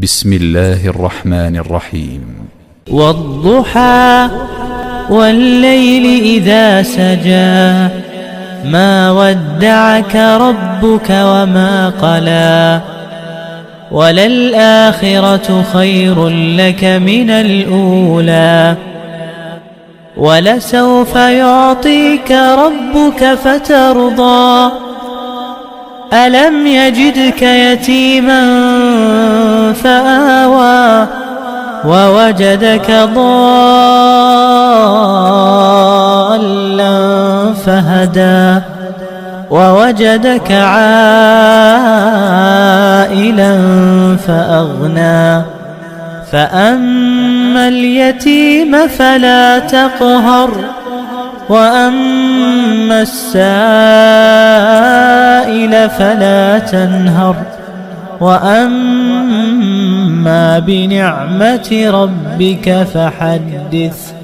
بسم الله الرحمن الرحيم. والضحى والليل إذا سجى ما ودعك ربك وما قلى وللآخرة خير لك من الأولى ولسوف يعطيك ربك فترضى ألم يجدك يتيما فآوى ووجدك ضالا فهدى ووجدك عائلا فأغنى فأما اليتيم فلا تقهر وأما السائل فلا تنهر وأما بنعمة ربك فحدث.